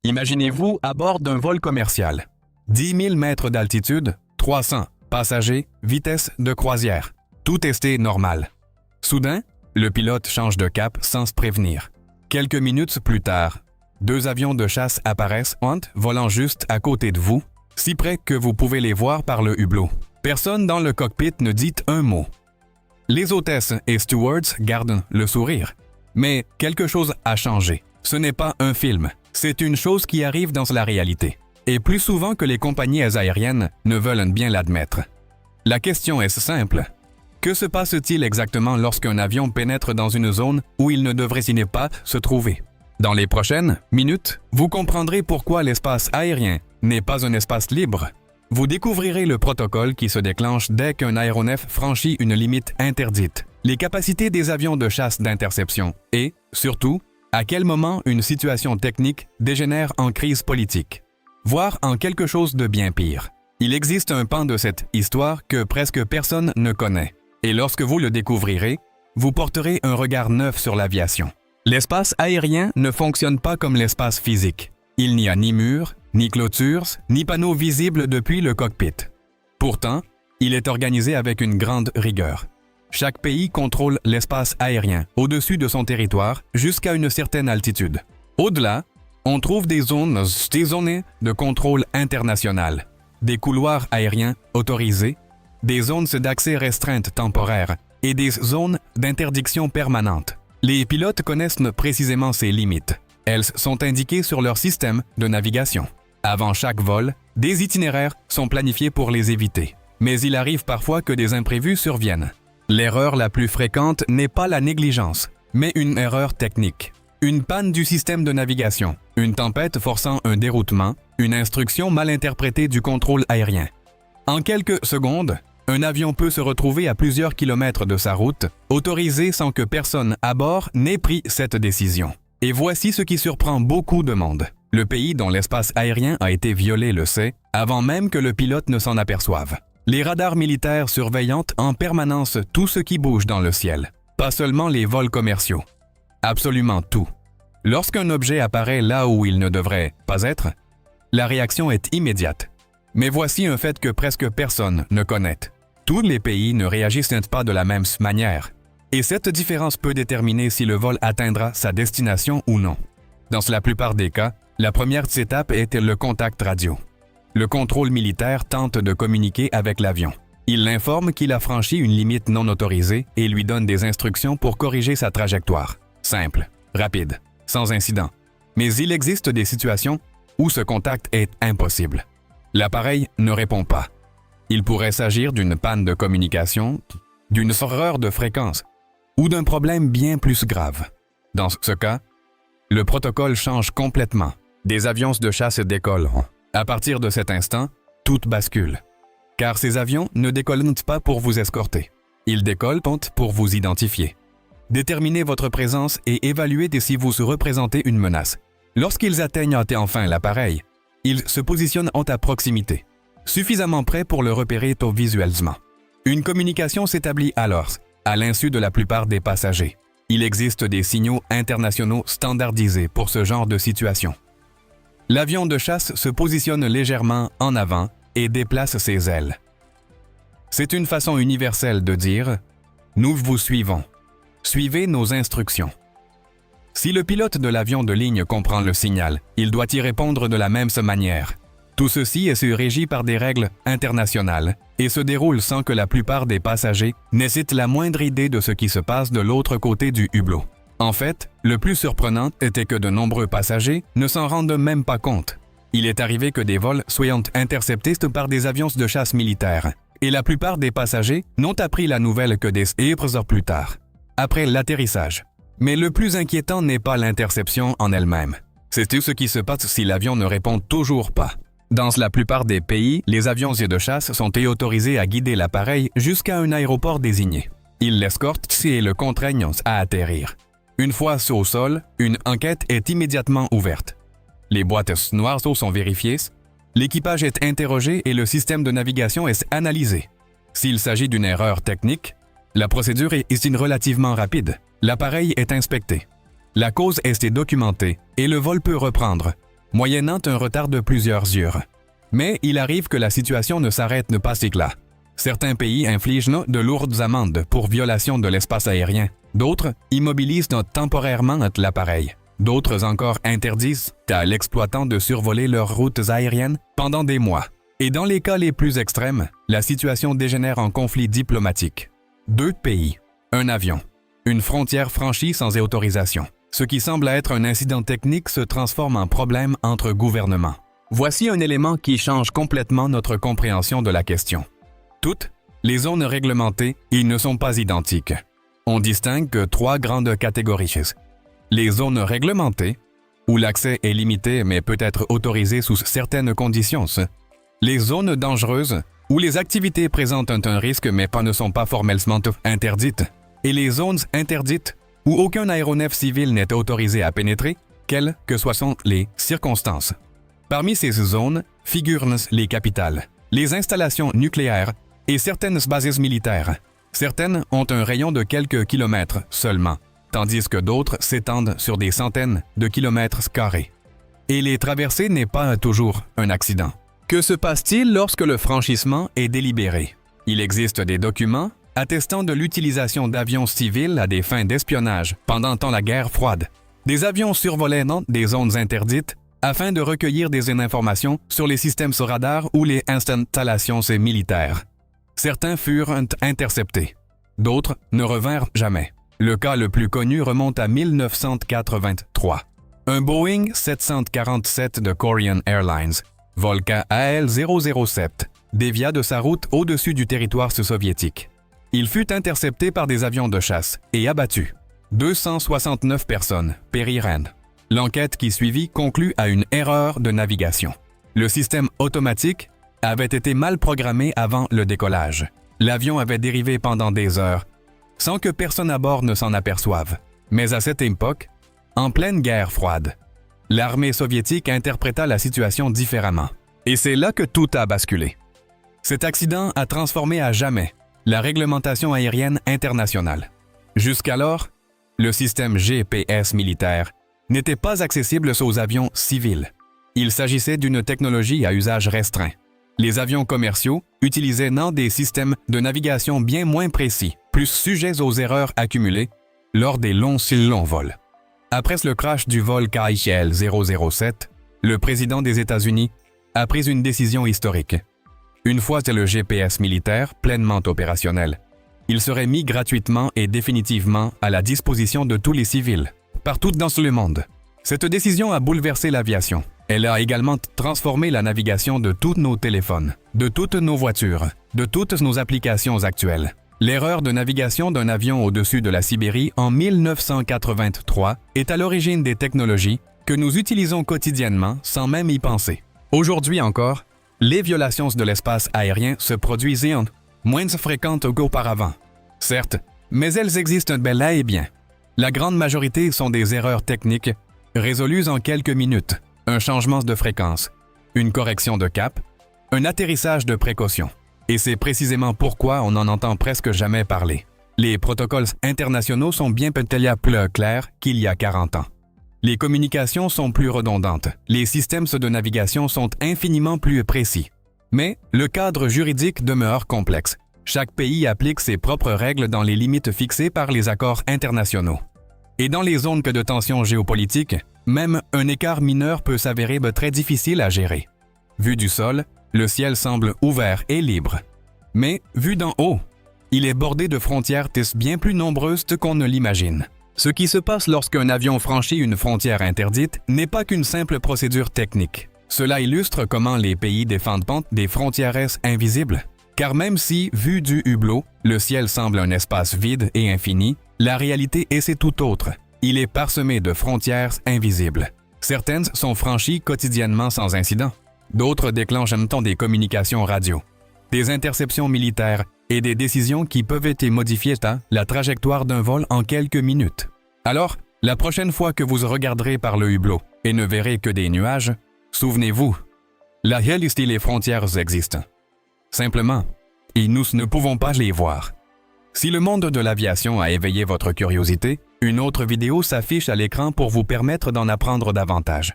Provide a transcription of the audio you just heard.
Imaginez-vous à bord d'un vol commercial. 10 000 mètres d'altitude, 300 passagers, vitesse de croisière. Tout testé normal. Soudain, le pilote change de cap sans se prévenir. Quelques minutes plus tard, 2 avions de chasse apparaissent, volant juste à côté de vous, si près que vous pouvez les voir par le hublot. Personne dans le cockpit ne dit un mot. Les hôtesses et stewards gardent le sourire. Mais quelque chose a changé. Ce n'est pas un film, c'est une chose qui arrive dans la réalité. Et plus souvent que les compagnies aériennes ne veulent bien l'admettre. La question est simple. Que se passe-t-il exactement lorsqu'un avion pénètre dans une zone où il ne devrait pas se trouver? Dans les prochaines minutes, vous comprendrez pourquoi l'espace aérien n'est pas un espace libre. Vous découvrirez le protocole qui se déclenche dès qu'un aéronef franchit une limite interdite, les capacités des avions de chasse d'interception et, surtout, à quel moment une situation technique dégénère en crise politique, voire en quelque chose de bien pire. Il existe un pan de cette histoire que presque personne ne connaît, et lorsque vous le découvrirez, vous porterez un regard neuf sur l'aviation. L'espace aérien ne fonctionne pas comme l'espace physique. Il n'y a ni murs, ni clôtures, ni panneaux visibles depuis le cockpit. Pourtant, il est organisé avec une grande rigueur. Chaque pays contrôle l'espace aérien au-dessus de son territoire jusqu'à une certaine altitude. Au-delà, on trouve des zones de contrôle international, des couloirs aériens autorisés, des zones d'accès restreintes temporaires et des zones d'interdiction permanente. Les pilotes connaissent précisément ces limites. Elles sont indiquées sur leur système de navigation. Avant chaque vol, des itinéraires sont planifiés pour les éviter. Mais il arrive parfois que des imprévus surviennent. L'erreur la plus fréquente n'est pas la négligence, mais une erreur technique. Une panne du système de navigation, une tempête forçant un déroutement, une instruction mal interprétée du contrôle aérien. En quelques secondes, un avion peut se retrouver à plusieurs kilomètres de sa route, autorisé sans que personne à bord n'ait pris cette décision. Et voici ce qui surprend beaucoup de monde. Le pays dont l'espace aérien a été violé le sait, avant même que le pilote ne s'en aperçoive. Les radars militaires surveillant en permanence tout ce qui bouge dans le ciel, pas seulement les vols commerciaux. Absolument tout. Lorsqu'un objet apparaît là où il ne devrait pas être, la réaction est immédiate. Mais voici un fait que presque personne ne connaît. Tous les pays ne réagissent pas de la même manière. Et cette différence peut déterminer si le vol atteindra sa destination ou non. Dans la plupart des cas, la première étape est le contact radio. Le contrôle militaire tente de communiquer avec l'avion. Il l'informe qu'il a franchi une limite non autorisée et lui donne des instructions pour corriger sa trajectoire. Simple, rapide, sans incident. Mais il existe des situations où ce contact est impossible. L'appareil ne répond pas. Il pourrait s'agir d'une panne de communication, d'une erreur de fréquence ou d'un problème bien plus grave. Dans ce cas, le protocole change complètement. Des avions de chasse décollent. À partir de cet instant, tout bascule. Car ces avions ne décollent pas pour vous escorter. Ils décollent pour vous identifier. Déterminer votre présence et évaluer si vous représentez une menace. Lorsqu'ils atteignent enfin l'appareil, ils se positionnent à proximité, suffisamment près pour le repérer visuellement. Une communication s'établit alors, à l'insu de la plupart des passagers. Il existe des signaux internationaux standardisés pour ce genre de situation. L'avion de chasse se positionne légèrement en avant et déplace ses ailes. C'est une façon universelle de dire « Nous vous suivons. Suivez nos instructions ». Si le pilote de l'avion de ligne comprend le signal, il doit y répondre de la même manière. Tout ceci est régi par des règles internationales et se déroule sans que la plupart des passagers n'aient la moindre idée de ce qui se passe de l'autre côté du hublot. En fait, le plus surprenant était que de nombreux passagers ne s'en rendent même pas compte. Il est arrivé que des vols soient interceptés par des avions de chasse militaires, et la plupart des passagers n'ont appris la nouvelle que des heures plus tard, après l'atterrissage. Mais le plus inquiétant n'est pas l'interception en elle-même. C'est tout ce qui se passe si l'avion ne répond toujours pas. Dans la plupart des pays, les avions de chasse sont autorisés à guider l'appareil jusqu'à un aéroport désigné. Ils l'escortent et le contraignent à atterrir. Une fois au sol, une enquête est immédiatement ouverte. Les boîtes noires sont vérifiées, l'équipage est interrogé et le système de navigation est analysé. S'il s'agit d'une erreur technique, la procédure est relativement rapide. L'appareil est inspecté. La cause est documentée et le vol peut reprendre. moyennant un retard de plusieurs heures. Mais il arrive que la situation ne s'arrête pas là. Certains pays infligent de lourdes amendes pour violation de l'espace aérien. D'autres immobilisent temporairement l'appareil. D'autres encore interdisent à l'exploitant de survoler leurs routes aériennes pendant des mois. Et dans les cas les plus extrêmes, la situation dégénère en conflit diplomatique. 2 pays, un avion, une frontière franchie sans autorisation. Ce qui semble être un incident technique se transforme en problème entre gouvernements. Voici un élément qui change complètement notre compréhension de la question. Toutes les zones réglementées, ils ne sont pas identiques. On distingue 3 grandes catégories. Les zones réglementées, où l'accès est limité mais peut être autorisé sous certaines conditions. Les zones dangereuses, où les activités présentent un risque mais ne sont pas formellement interdites. Et les zones interdites, où aucun aéronef civil n'est autorisé à pénétrer, quelles que soient les circonstances. Parmi ces zones figurent les capitales, les installations nucléaires et certaines bases militaires. Certaines ont un rayon de quelques kilomètres seulement, tandis que d'autres s'étendent sur des centaines de kilomètres carrés. Et les traversées n'est pas toujours un accident. Que se passe-t-il lorsque le franchissement est délibéré? Il existe des documents attestant de l'utilisation d'avions civils à des fins d'espionnage pendant la guerre froide. Des avions survolaient des zones interdites afin de recueillir des informations sur les systèmes radars ou les installations militaires. Certains furent interceptés. D'autres ne revinrent jamais. Le cas le plus connu remonte à 1983. Un Boeing 747 de Korean Airlines, vol KAL-007, dévia de sa route au-dessus du territoire soviétique. Il fut intercepté par des avions de chasse et abattu. 269 personnes périrent. L'enquête qui suivit conclut à une erreur de navigation. Le système automatique avait été mal programmé avant le décollage. L'avion avait dérivé pendant des heures, sans que personne à bord ne s'en aperçoive. Mais à cette époque, en pleine guerre froide, l'armée soviétique interpréta la situation différemment. Et c'est là que tout a basculé. Cet accident a transformé à jamais la réglementation aérienne internationale. Jusqu'alors, le système GPS militaire n'était pas accessible aux avions civils. Il s'agissait d'une technologie à usage restreint. Les avions commerciaux utilisaient des systèmes de navigation bien moins précis, plus sujets aux erreurs accumulées lors des longs vols. Après le crash du vol KAL-007, le président des États-Unis a pris une décision historique. Une fois le GPS militaire pleinement opérationnel, il serait mis gratuitement et définitivement à la disposition de tous les civils, partout dans le monde. Cette décision a bouleversé l'aviation. Elle a également transformé la navigation de tous nos téléphones, de toutes nos voitures, de toutes nos applications actuelles. L'erreur de navigation d'un avion au-dessus de la Sibérie en 1983 est à l'origine des technologies que nous utilisons quotidiennement sans même y penser. Aujourd'hui encore, les violations de l'espace aérien se produisent moins fréquentes qu'auparavant. Certes, mais elles existent bel et bien. La grande majorité sont des erreurs techniques résolues en quelques minutes, un changement de fréquence, une correction de cap, un atterrissage de précaution. Et c'est précisément pourquoi on n'en entend presque jamais parler. Les protocoles internationaux sont bien peut-être plus clairs qu'il y a 40 ans. Les communications sont plus redondantes. Les systèmes de navigation sont infiniment plus précis. Mais le cadre juridique demeure complexe. Chaque pays applique ses propres règles dans les limites fixées par les accords internationaux. Et dans les zones de tension géopolitique, même un écart mineur peut s'avérer très difficile à gérer. Vu du sol, le ciel semble ouvert et libre. Mais vu d'en haut, il est bordé de frontières bien plus nombreuses qu'on ne l'imagine. Ce qui se passe lorsqu'un avion franchit une frontière interdite n'est pas qu'une simple procédure technique. Cela illustre comment les pays défendent des frontières invisibles. Car même si, vu du hublot, le ciel semble un espace vide et infini, la réalité c'est tout autre. Il est parsemé de frontières invisibles. Certaines sont franchies quotidiennement sans incident. D'autres déclenchent des communications radio, des interceptions militaires et des décisions qui peuvent modifier la trajectoire d'un vol en quelques minutes. Alors, la prochaine fois que vous regarderez par le hublot et ne verrez que des nuages, souvenez-vous, la réalité les frontières existent. Simplement, et nous ne pouvons pas les voir. Si le monde de l'aviation a éveillé votre curiosité, une autre vidéo s'affiche à l'écran pour vous permettre d'en apprendre davantage.